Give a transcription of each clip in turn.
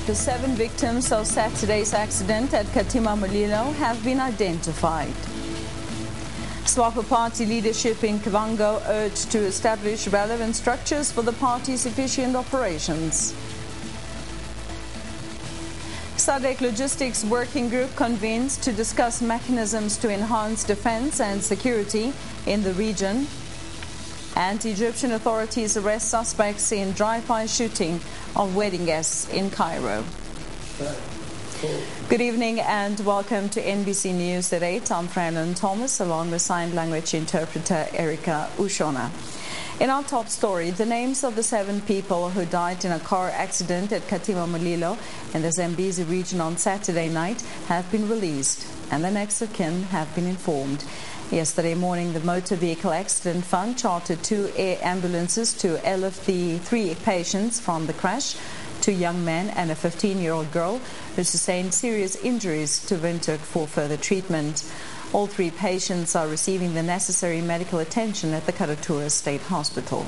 The 7 victims of Saturday's accident at Katima Mulilo have been identified. Swapo Party leadership in Kavango urged to establish relevant structures for the party's efficient operations. SADC Logistics Working Group convenes to discuss mechanisms to enhance defense and security in the region. And Egyptian authorities arrest suspects in drive-by shooting of wedding guests in Cairo. Good evening and welcome to NBC News at 8. I'm Franklin Thomas along with sign language interpreter Erica Ushona. In our top story, the names of the 7 people who died in a car accident at Katima Mulilo in the Zambezi region on Saturday night have been released and the next of kin have been informed. Yesterday morning, the Motor Vehicle Accident Fund chartered 2 air ambulances to airlift the 3 patients from the crash, 2 young men and a 15-year-old girl who sustained serious injuries to Windhoek for further treatment. All 3 patients are receiving the necessary medical attention at the Karatura State Hospital.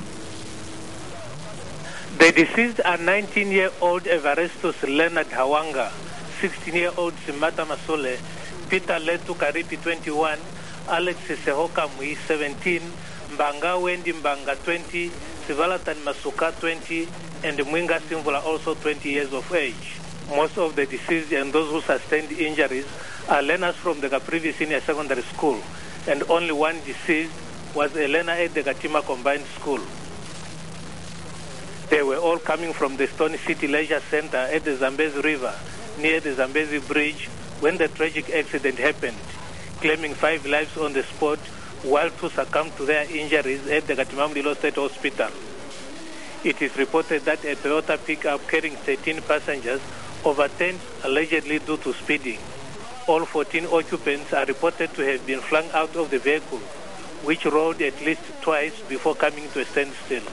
The deceased are 19-year-old Evarestus Leonard Hawanga, 16-year-old Simata Masole, Peter Letu Karipi, 21, Alex Sehoka Mui, 17, Mbanga Wendi Mbanga, 20, Sivalatan Masuka, 20, and Mwinga Simvula, also 20 years of age. Most of the deceased and those who sustained injuries are learners from the Caprivi Senior Secondary School, and only one deceased was a learner at the Katima Combined School. They were all coming from the Stony City Leisure Center at the Zambezi River, near the Zambezi Bridge, when the tragic accident happened, claiming 5 lives on the spot, while 2 succumbed to their injuries at the Katima Mulilo State Hospital. It is reported that a Toyota pickup carrying 13 passengers overturned allegedly due to speeding. All 14 occupants are reported to have been flung out of the vehicle, which rolled at least twice before coming to a standstill.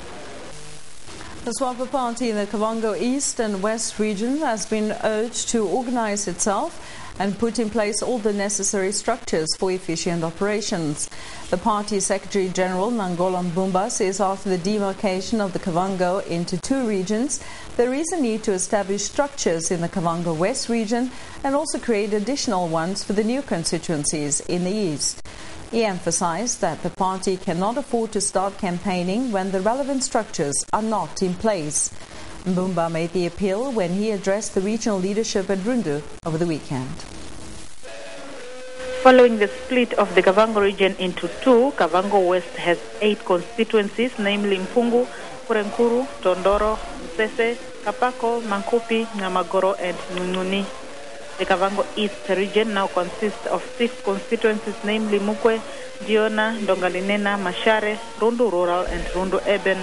The Swapo Party in the Kavango East and West region has been urged to organize itself and put in place all the necessary structures for efficient operations. The party Secretary General Nangola Mbumba says after the demarcation of the Kavango into 2 regions, there is a need to establish structures in the Kavango West region and also create additional ones for the new constituencies in the East. He emphasized that the party cannot afford to start campaigning when the relevant structures are not in place. Mbumba made the appeal when he addressed the regional leadership at Rundu over the weekend. Following the split of the Kavango region into 2, Kavango West has 8 constituencies, namely Mpungu, Kurenkuru, Tondoro, Msese, Kapako, Mankupi, Namagoro and Nyunyuni. The Kavango East region now consists of 6 constituencies, namely Mukwe, Diona, Ndongalinena, Mashare, Rundu Rural and Rundu Urban.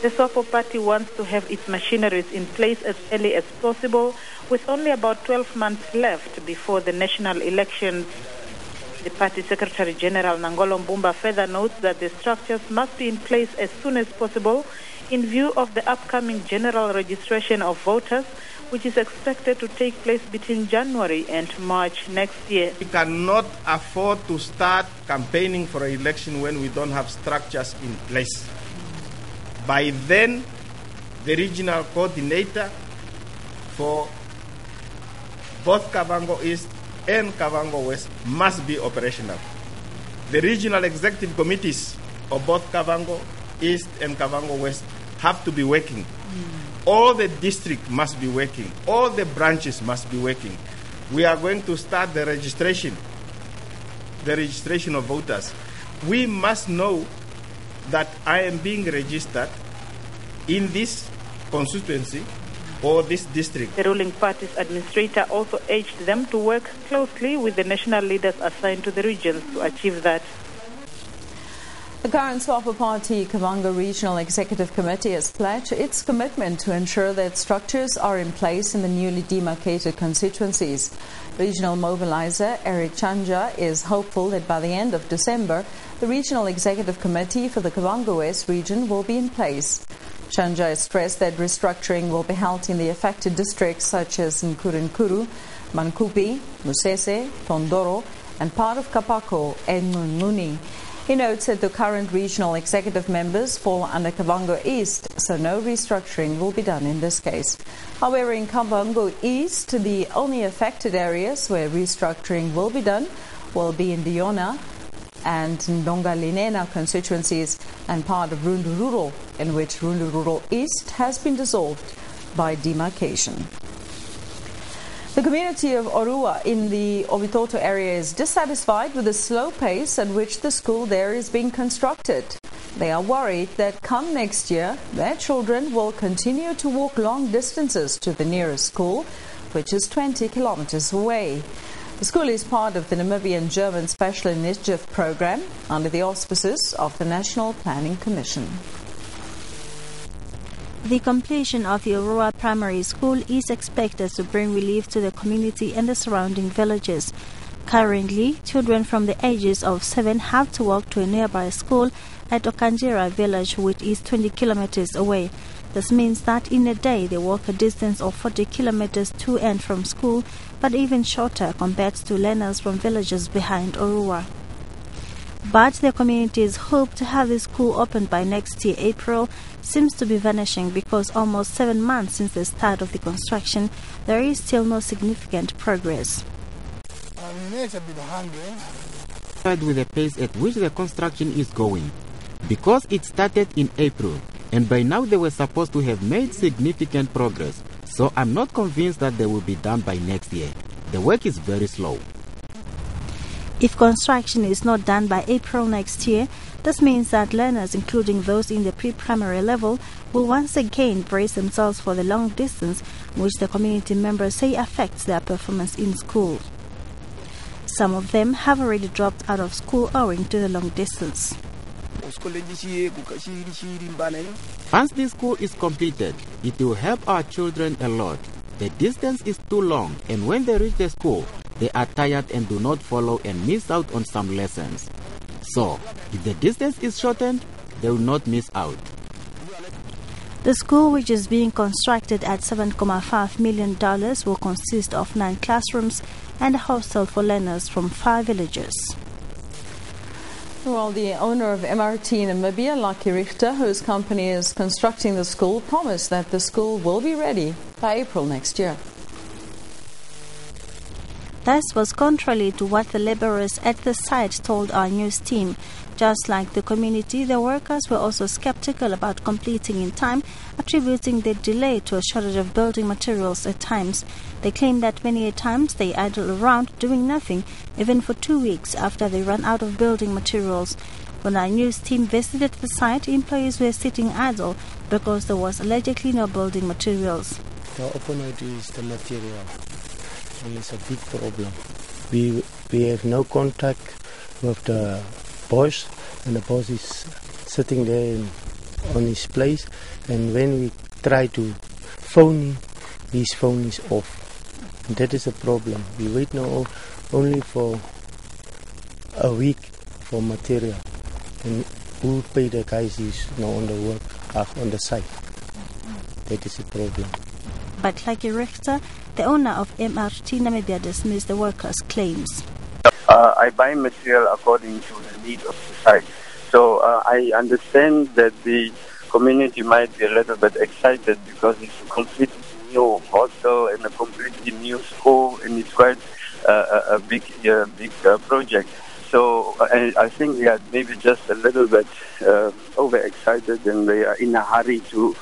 The Swapo Party wants to have its machineries in place as early as possible, with only about 12 months left before the national elections. The party Secretary General Nangola Mbumba further notes that the structures must be in place as soon as possible in view of the upcoming general registration of voters, which is expected to take place between January and March next year. We cannot afford to start campaigning for an election when we don't have structures in place. By then, the regional coordinator for both Kavango East and Kavango West must be operational. The regional executive committees of both Kavango East and Kavango West have to be working. All the districts must be working. All the branches must be working. We are going to start the registration of voters. We must know that I am being registered in this constituency or this district. The ruling party's administrator also urged them to work closely with the national leaders assigned to the regions to achieve that. The current Swapo Party Kavango Regional Executive Committee has pledged its commitment to ensure that structures are in place in the newly demarcated constituencies. Regional mobilizer Eric Chanja is hopeful that by the end of December, the Regional Executive Committee for the Kavango West region will be in place. Chanja has stressed that restructuring will be held in the affected districts such as Nkuru, Mankupi, Musese, Tondoro, and part of Kapako and Nguni. He notes that the current regional executive members fall under Kavango East, so no restructuring will be done in this case. However, in Kavango East, the only affected areas where restructuring will be done will be in the Yona and Ndongalinena constituencies and part of Rundu Rural, in which Rundu Rural East has been dissolved by demarcation. The community of Orua in the Obitoto area is dissatisfied with the slow pace at which the school there is being constructed. They are worried that come next year, their children will continue to walk long distances to the nearest school, which is 20 kilometers away. The school is part of the Namibian German Special Initiative Program under the auspices of the National Planning Commission. The completion of the Aurora Primary School is expected to bring relief to the community and the surrounding villages. Currently, children from the ages of 7 have to walk to a nearby school at Okanjira village, which is 20 kilometers away. This means that in a day they walk a distance of 40 kilometers to and from school, but even shorter compared to learners from villages behind Aurora. But the community's hope to have the school opened by next year, April, seems to be vanishing because almost 7 months since the start of the construction, there is still no significant progress. With the pace at which the construction is going, because it started in April, and by now they were supposed to have made significant progress, so I'm not convinced that they will be done by next year. The work is very slow. If construction is not done by April next year, this means that learners, including those in the pre-primary level, will once again brace themselves for the long distance, which the community members say affects their performance in school. Some of them have already dropped out of school owing to the long distance. Once the school is completed, it will help our children a lot. The distance is too long, and when they reach the school, they are tired and do not follow and miss out on some lessons. So, if the distance is shortened, they will not miss out. The school, which is being constructed at $7.5 million, will consist of 9 classrooms and a hostel for learners from 5 villages. Well, the owner of MRT Namibia, Lucky Richter, whose company is constructing the school, promised that the school will be ready by April next year. This was contrary to what the laborers at the site told our news team. Just like the community, the workers were also skeptical about completing in time, attributing the delay to a shortage of building materials at times. They claim that many a times they idle around doing nothing, even for 2 weeks after they run out of building materials. When our news team visited the site, employees were sitting idle because there was allegedly no building materials. The opponent is the material. It's a big problem. We have no contact with the boss, and the boss is sitting there on his place, and when we try to phone him, his phone is off. And that is a problem. We wait now only for a week for material, and who pay the guys who's not on the work, on the site. That is a problem. But Lucky Richter, the owner of MRT Namibia, dismissed the workers' claims. I buy material according to the need of the site. So I understand that the community might be a little bit excited because it's a completely new hostel and a completely new school, and it's quite a big project. So I think they are maybe just a little bit overexcited, and they are in a hurry to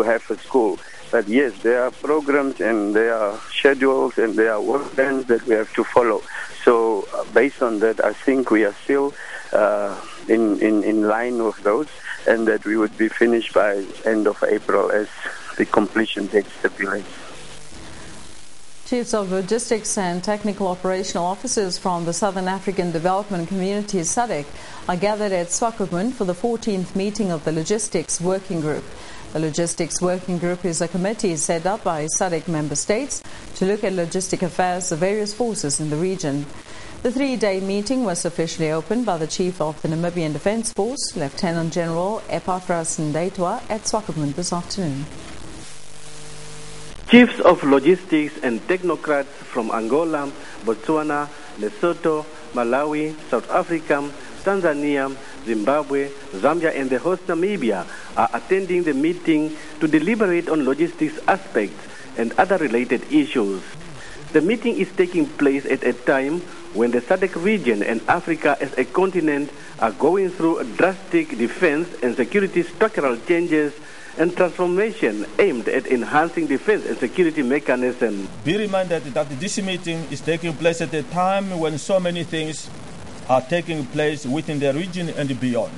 have a school. But yes, there are programs and there are schedules and there are work plans that we have to follow. So based on that, I think we are still in line with those, and that we would be finished by end of April as the completion date stipulates. Chiefs of Logistics and Technical Operational Officers from the Southern African Development Community, SADC, are gathered at Swakopmund for the 14th meeting of the Logistics Working Group. The Logistics Working Group is a committee set up by SADC member states to look at logistic affairs of various forces in the region. The 3-day meeting was officially opened by the Chief of the Namibian Defence Force, Lieutenant General Epaphras Ndaitwa, at Swakopmund this afternoon. Chiefs of logistics and technocrats from Angola, Botswana, Lesotho, Malawi, South Africa, Tanzania, Zimbabwe, Zambia, and the host Namibia are attending the meeting to deliberate on logistics aspects and other related issues. The meeting is taking place at a time when the SADC region and Africa as a continent are going through drastic defense and security structural changes and transformation aimed at enhancing defense and security mechanisms. Be reminded that this meeting is taking place at a time when so many things are taking place within the region and beyond.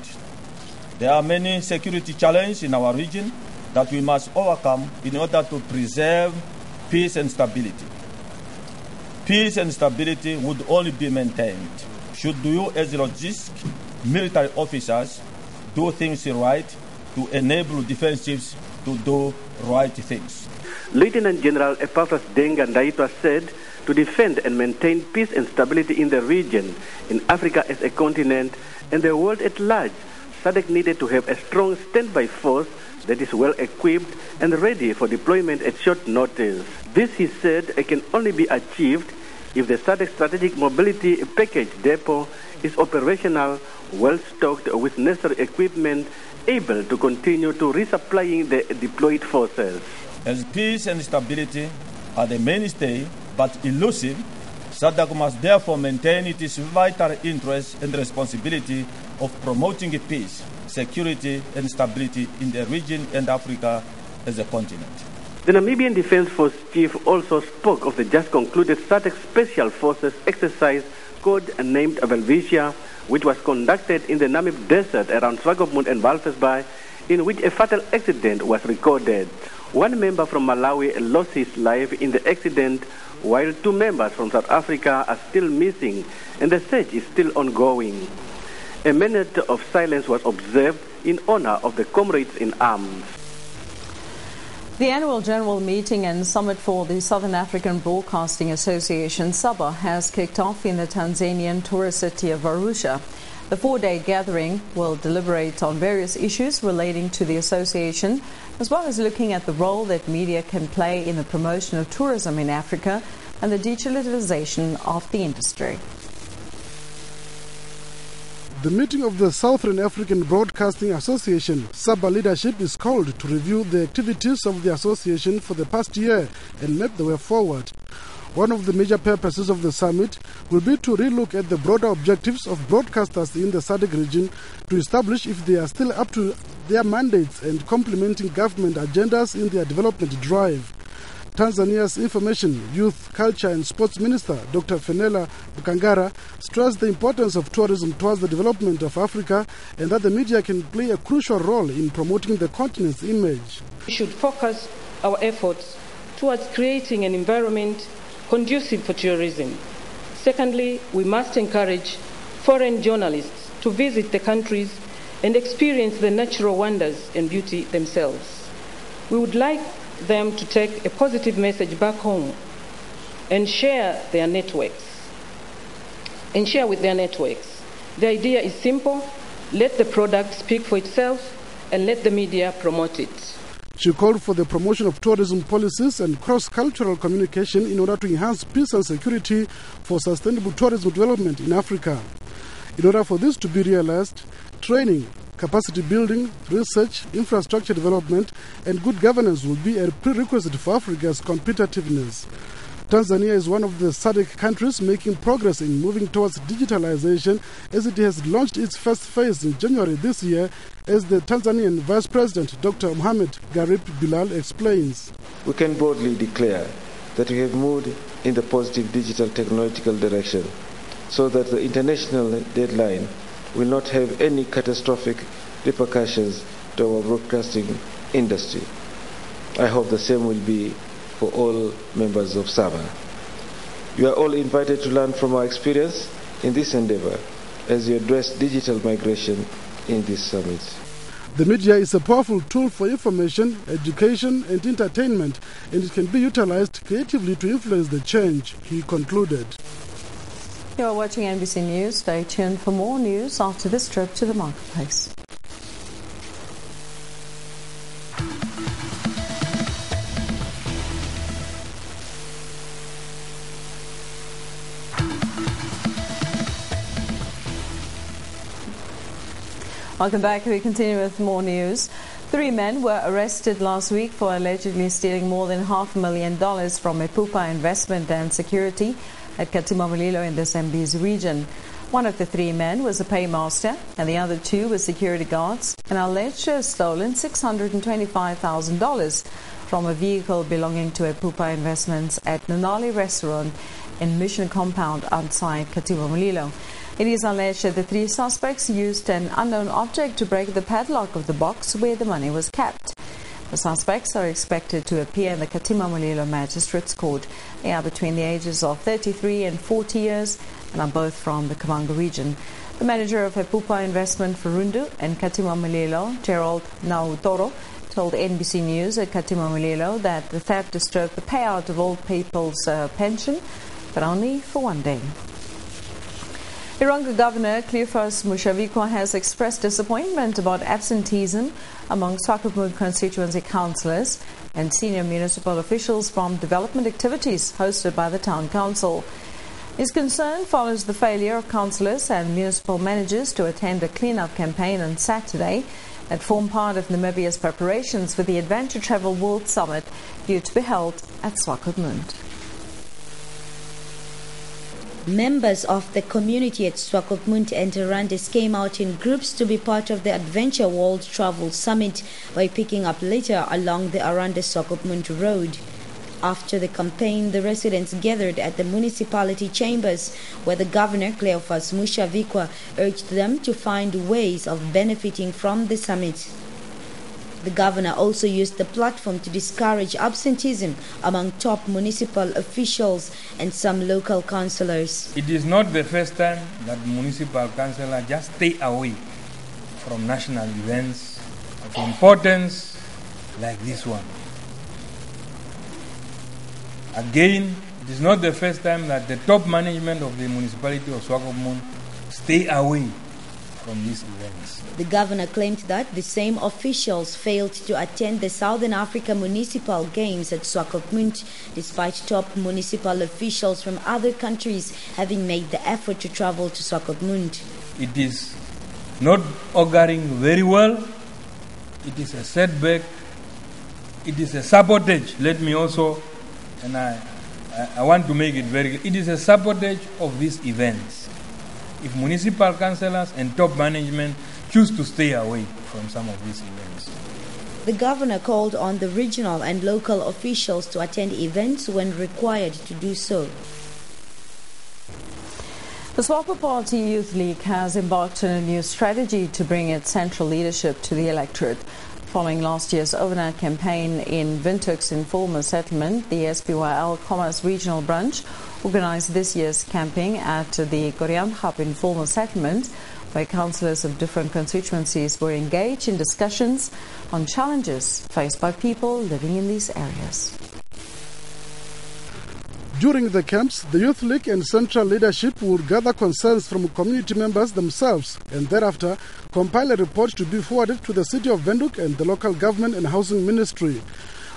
There are many security challenges in our region that we must overcome in order to preserve peace and stability. Peace and stability would only be maintained should you, as logistic military officers, do things right to enable defense chiefs to do right things. Lieutenant General Epaphras Denga Ndaitwa said, to defend and maintain peace and stability in the region, in Africa as a continent, and the world at large, SADC needed to have a strong standby force that is well equipped and ready for deployment at short notice. This, he said, can only be achieved if the SADC Strategic Mobility Package Depot is operational, well stocked with necessary equipment, able to continue to resupplying the deployed forces. As peace and stability are the mainstay but elusive, SADC must therefore maintain its vital interest and responsibility of promoting peace, security and stability in the region and Africa as a continent. The Namibian Defense Force Chief also spoke of the just concluded SADC Special Forces exercise code-named Welwitschia, which was conducted in the Namib Desert around Swakopmund and Walvis Bay, in which a fatal accident was recorded. One member from Malawi lost his life in the accident, while 2 members from South Africa are still missing, and the search is still ongoing. A minute of silence was observed in honor of the comrades in arms. The annual general meeting and summit for the Southern African Broadcasting Association, SABA, has kicked off in the Tanzanian tourist city of Arusha. The 4-day gathering will deliberate on various issues relating to the association, as well as looking at the role that media can play in the promotion of tourism in Africa and the digitalization of the industry. The meeting of the Southern African Broadcasting Association, SABA leadership, is called to review the activities of the association for the past year and map the way forward. One of the major purposes of the summit will be to relook at the broader objectives of broadcasters in the SADC region to establish if they are still up to their mandates and complementing government agendas in their development drive. Tanzania's Information, Youth, Culture and Sports Minister, Dr. Fenella Bukangara, stressed the importance of tourism towards the development of Africa and that the media can play a crucial role in promoting the continent's image. We should focus our efforts towards creating an environment conducive for tourism. Secondly, we must encourage foreign journalists to visit the countries and experience the natural wonders and beauty themselves. We would like them to take a positive message back home and share with their networks. The idea is simple: let the product speak for itself and let the media promote it. She called for the promotion of tourism policies and cross-cultural communication in order to enhance peace and security for sustainable tourism development in Africa. In order for this to be realized, training, capacity building, research, infrastructure development, and good governance will be a prerequisite for Africa's competitiveness. Tanzania is one of the SADC countries making progress in moving towards digitalization, as it has launched its first phase in January this year, as the Tanzanian Vice President Dr. Mohamed Garib Bilal explains. We can boldly declare that we have moved in the positive digital technological direction, so that the international deadline will not have any catastrophic repercussions to our broadcasting industry. I hope the same will be for all members of SABA. You are all invited to learn from our experience in this endeavor as we address digital migration in this summit. The media is a powerful tool for information, education and entertainment, and it can be utilized creatively to influence the change, he concluded. You are watching NBC News. Stay tuned for more news after this trip to the marketplace. Welcome back. We continue with more news. 3 men were arrested last week for allegedly stealing more than $500,000 from Epupa Investment and Security at Katimamulilo in the Zambezi region. One of the 3 men was a paymaster and the other 2 were security guards and alleged to have stolen $625,000 from a vehicle belonging to Epupa Investments at Nanali Restaurant in Mission Compound outside Katimamulilo. It is alleged that the 3 suspects used an unknown object to break the padlock of the box where the money was kept. The suspects are expected to appear in the Katimamulilo Magistrates Court. They are between the ages of 33 and 40 years and are both from the Kavango region. The manager of Epupa Investment Furundu and Katimamulilo, Gerald Nautoro, told NBC News at Katimamulilo that the theft disturbed the payout of old people's pension, but only for 1 day. Ironga Governor Cleophas Mushaviko has expressed disappointment about absenteeism among Swakopmund constituency councillors and senior municipal officials from development activities hosted by the town council. His concern follows the failure of councillors and municipal managers to attend a clean-up campaign on Saturday that formed part of Namibia's preparations for the Adventure Travel World Summit due to be held at Swakopmund. Members of the community at Swakopmund and Arandis came out in groups to be part of the Adventure World Travel Summit by picking up litter along the Arandis-Swakopmund road. After the campaign, the residents gathered at the municipality chambers where the governor, Cleophas Mushaviko, urged them to find ways of benefiting from the summit. The governor also used the platform to discourage absenteeism among top municipal officials and some local councillors. It is not the first time that municipal councillors just stay away from national events of importance like this one. Again, it is not the first time that the top management of the municipality of Swakopmund stay away from these events. The governor claimed that the same officials failed to attend the Southern Africa Municipal Games at Swakopmund, despite top municipal officials from other countries having made the effort to travel to Swakopmund. It is not auguring very well. It is a setback. It is a sabotage. Let me also, and I want to make it very clear, it is a sabotage of these events. If municipal councillors and top management choose to stay away from some of these events. The governor called on the regional and local officials to attend events when required to do so. The Swapo Party Youth League has embarked on a new strategy to bring its central leadership to the electorate. Following last year's overnight campaign in Windhoek's informal settlement, the SPYL Commerce Regional Branch organized this year's camping at the Koreanghap informal settlement, where councillors of different constituencies were engaged in discussions on challenges faced by people living in these areas. During the camps, the Youth League and Central leadership would gather concerns from community members themselves and thereafter compile a report to be forwarded to the City of Windhoek and the local government and housing ministry.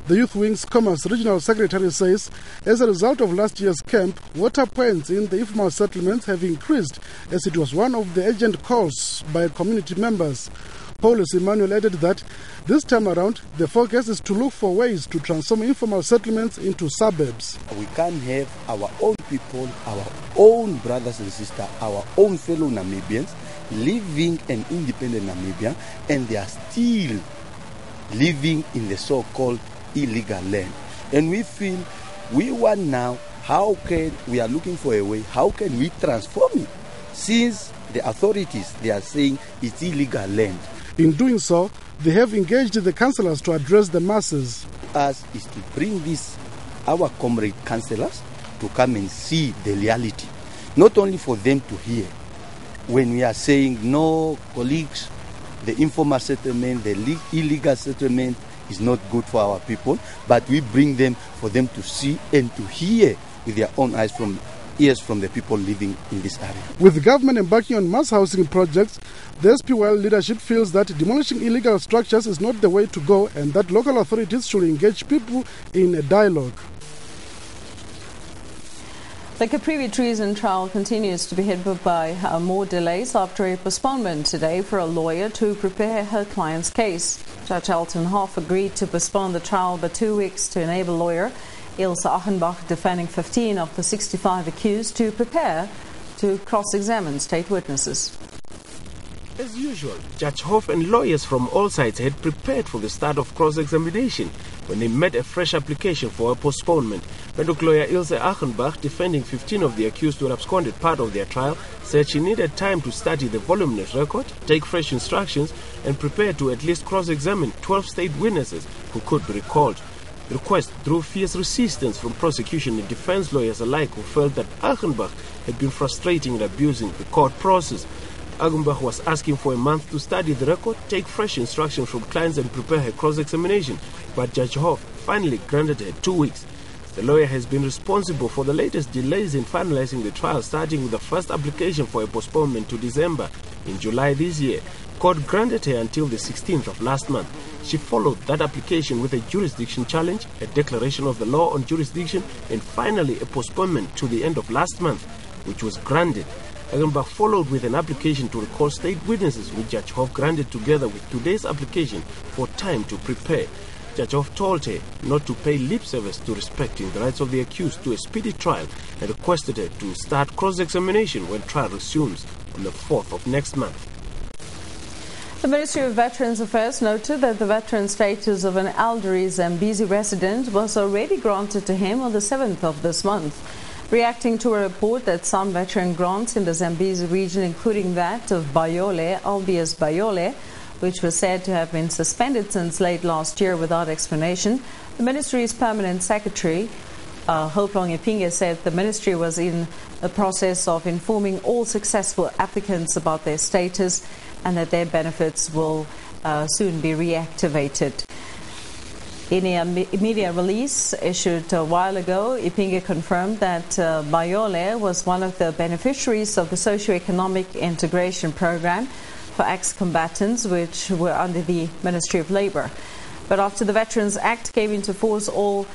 The Youth Wing's Commerce Regional Secretary says, as a result of last year's camp, water points in the informal settlements have increased as it was one of the urgent calls by community members. Paulus Emmanuel added that this time around, the focus is to look for ways to transform informal settlements into suburbs. We can have our own people, our own brothers and sisters, our own fellow Namibians living an independent Namibia, and they are still living in the so-called illegal land. And we feel we want now, we are looking for a way, how can we transform it? Since the authorities, they are saying it's illegal land. In doing so, they have engaged the councillors to address the masses. Us is to bring our comrade councillors to come and see the reality. Not only for them to hear. When we are saying, no, colleagues, the informal settlement, the illegal settlement is not good for our people, but we bring them for them to see and to hear with their own eyes ears from the people living in this area. With the government embarking on mass housing projects, the SPYL leadership feels that demolishing illegal structures is not the way to go and that local authorities should engage people in a dialogue. The Caprivi treason trial continues to be hit by more delays after a postponement today for a lawyer to prepare her client's case. Judge Elton Hoff agreed to postpone the trial by 2 weeks to enable lawyer Ilse Achenbach, defending 15 of the 65 accused, to prepare to cross-examine state witnesses. As usual, Judge Hoff and lawyers from all sides had prepared for the start of cross-examination when they made a fresh application for a postponement. Medok lawyer Ilse Achenbach, defending 15 of the accused who had absconded part of their trial, said she needed time to study the voluminous record, take fresh instructions, and prepare to at least cross-examine 12 state witnesses who could be recalled. The request drew fierce resistance from prosecution and defense lawyers alike, who felt that Achenbach had been frustrating and abusing the court process. Achenbach was asking for a month to study the record, take fresh instructions from clients and prepare her cross-examination, but Judge Hoff finally granted her 2 weeks. The lawyer has been responsible for the latest delays in finalizing the trial, starting with the first application for a postponement to December. In July this year, court granted her until the 16th of last month. She followed that application with a jurisdiction challenge, a declaration of the law on jurisdiction, and finally a postponement to the end of last month, which was granted. Achenbach followed with an application to recall state witnesses, which Judge Hoff granted together with today's application for time to prepare. Judge Hoff told her not to pay lip service to respecting the rights of the accused to a speedy trial and requested her to start cross-examination when trial resumes on the 4th of next month. The Ministry of Veterans Affairs noted that the veteran status of an elderly Zambezi resident was already granted to him on the 7th of this month. Reacting to a report that some veteran grants in the Zambezi region, including that of Bayole, Albius Bayole, which was said to have been suspended since late last year without explanation, the Ministry's Permanent Secretary, Hoplong Ipinge, said the Ministry was in the process of informing all successful applicants about their status and that their benefits will soon be reactivated. In a media release issued a while ago, Ipinge confirmed that Bayole was one of the beneficiaries of the Socio-Economic Integration Program for ex-combatants, which were under the Ministry of Labour. But after the Veterans Act came into force, all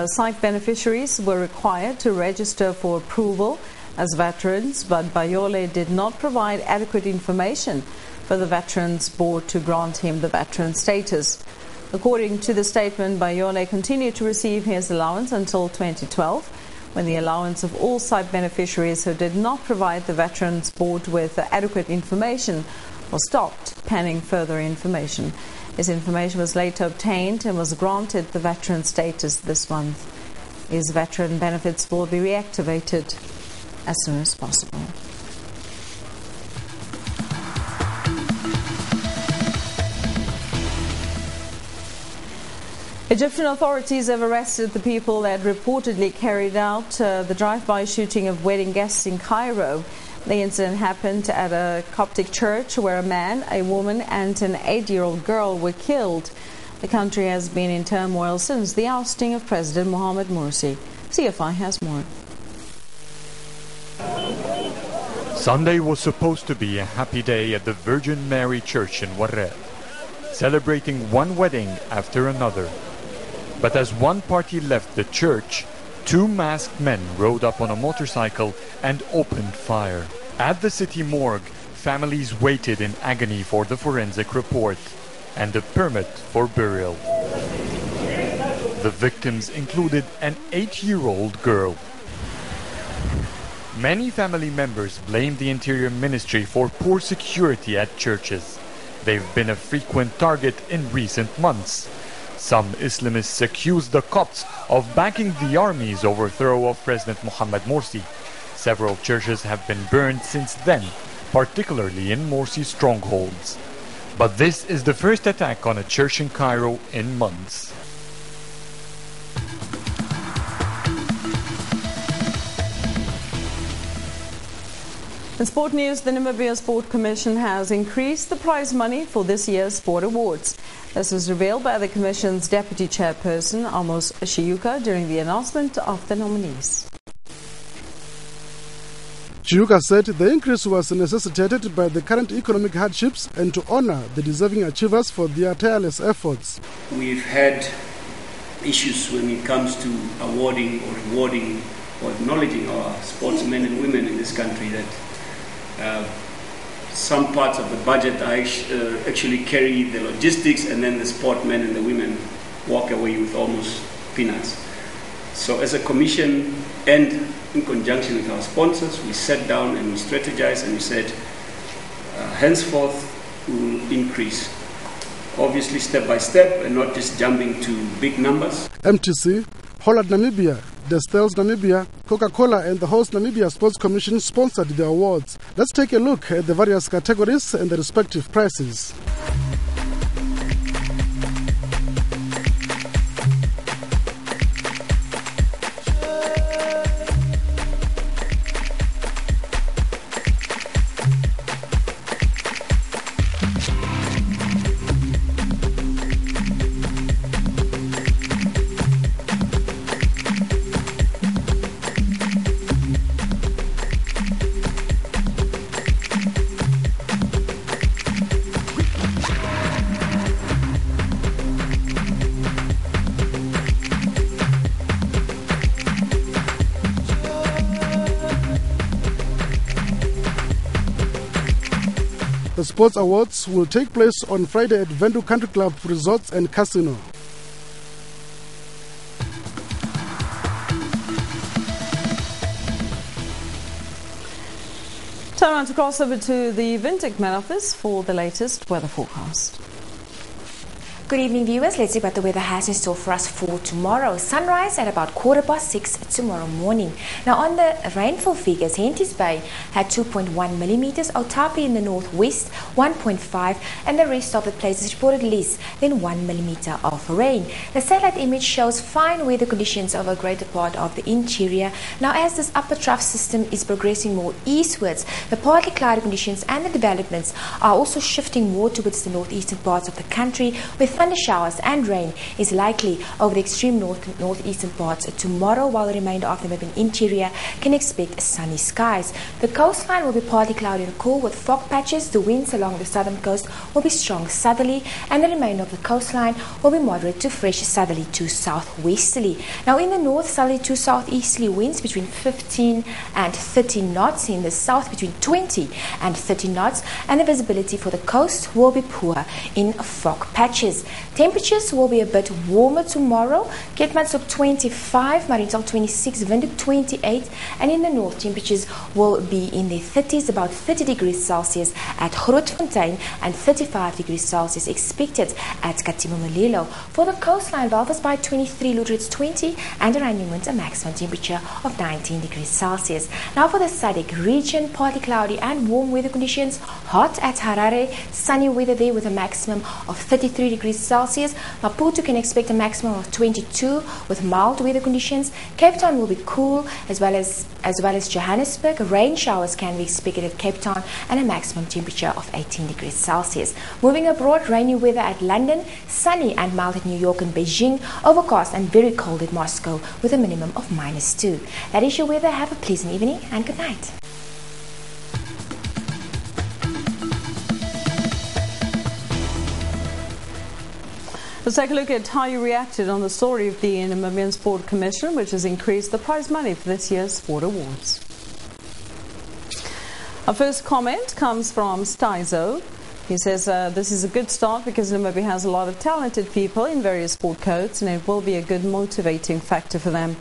site beneficiaries were required to register for approval as veterans, but Bayole did not provide adequate information for the Veterans Board to grant him the veteran status. According to the statement, Bayole continued to receive his allowance until 2012, when the allowance of all site beneficiaries who did not provide the Veterans Board with adequate information was stopped, pending further information. His information was later obtained and was granted the veteran status this month. His veteran benefits will be reactivated as soon as possible. Egyptian authorities have arrested the people that reportedly carried out the drive-by shooting of wedding guests in Cairo. The incident happened at a Coptic church where a man, a woman and an 8-year-old girl were killed. The country has been in turmoil since the ousting of President Mohamed Morsi. CFI has more. Sunday was supposed to be a happy day at the Virgin Mary Church in Warre, celebrating one wedding after another. But as one party left the church, 2 masked men rode up on a motorcycle and opened fire. At the city morgue, families waited in agony for the forensic report and a permit for burial. The victims included an 8-year-old girl. Many family members blame the Interior Ministry for poor security at churches. They've been a frequent target in recent months. Some Islamists accuse the Copts of backing the army's overthrow of President Mohamed Morsi. Several churches have been burned since then, particularly in Morsi's strongholds. But this is the first attack on a church in Cairo in months. In sport news, the Namibia Sport Commission has increased the prize money for this year's sport awards. This was revealed by the Commission's Deputy Chairperson, Amos Shiuka, during the announcement of the nominees. Shiuka said the increase was necessitated by the current economic hardships and to honor the deserving achievers for their tireless efforts. We've had issues when it comes to awarding or rewarding or acknowledging our sportsmen and women in this country that some parts of the budget actually carry the logistics, and then the sportmen and the women walk away with almost peanuts. So as a commission and in conjunction with our sponsors, we sat down and we strategized and we said, henceforth we will increase, obviously step by step and not just jumping to big numbers. MTC, Holland Namibia, Destels Namibia, Coca-Cola and the host Namibia Sports Commission sponsored the awards. Let's take a look at the various categories and the respective prizes. The sports awards will take place on Friday at Vendu Country Club Resorts and Casino. Turn on to cross over to the Vintic Man office for the latest weather forecast. Good evening, viewers. Let's see what the weather has in store for us for tomorrow. Sunrise at about 6:15 tomorrow morning. Now, on the rainfall figures, Henties Bay had 2.1 millimeters, Otapi in the northwest 1.5, and the rest of the places reported less than 1 millimeter of rain. The satellite image shows fine weather conditions over a greater part of the interior. Now, as this upper trough system is progressing more eastwards, the partly cloudy conditions and the developments are also shifting more towards the northeastern parts of the country, with thunder showers and rain is likely over the extreme northeastern parts tomorrow, while the remainder of the Namibian interior can expect sunny skies. The coastline will be partly cloudy and cool with fog patches. The winds along the southern coast will be strong southerly, and the remainder of the coastline will be moderate to fresh southerly to southwesterly. Now, in the north, southerly to southeasterly winds between 15 and 30 knots, in the south between 20 and 30 knots, and the visibility for the coast will be poor in fog patches. Temperatures will be a bit warmer tomorrow. Keetmansop 25, Mariental 26, Windhoek 28, and in the north temperatures will be in the 30s, about 30 degrees Celsius at Grootfontein and 35 degrees Celsius expected at Katimamulilo. For the coastline, Walvis Bay 23, Lutritz 20, and Oranjewinds a maximum temperature of 19 degrees Celsius. Now for the SADC region, partly cloudy and warm weather conditions. Hot at Harare, sunny weather there with a maximum of 33 degrees Celsius. Maputo can expect a maximum of 22 with mild weather conditions. Cape Town will be cool as well as Johannesburg. Rain showers can be expected at Cape Town and a maximum temperature of 18 degrees Celsius. Moving abroad, rainy weather at London, sunny and mild at New York and Beijing, overcast and very cold at Moscow with a minimum of -2. That is your weather. Have a pleasant evening and good night. Let's take a look at how you reacted on the story of the Namibian Sport Commission, which has increased the prize money for this year's Sport Awards. Our first comment comes from Stizo. He says, this is a good start because Namibia has a lot of talented people in various sport codes, and it will be a good motivating factor for them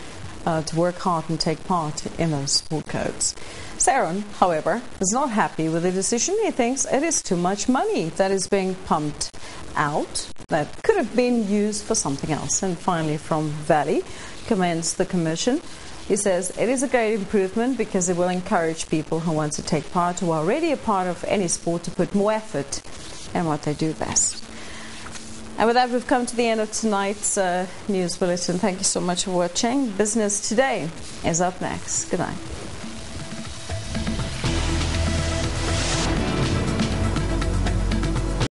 to work hard and take part in those sport codes. Saron, however, is not happy with the decision. He thinks it is too much money that is being pumped out that could have been used for something else. And finally, from Valley, commends the Commission. He says it is a great improvement because it will encourage people who want to take part, who are already a part of any sport, to put more effort in what they do best. And with that, we've come to the end of tonight's news bulletin. Thank you so much for watching. Business Today is up next. Good night.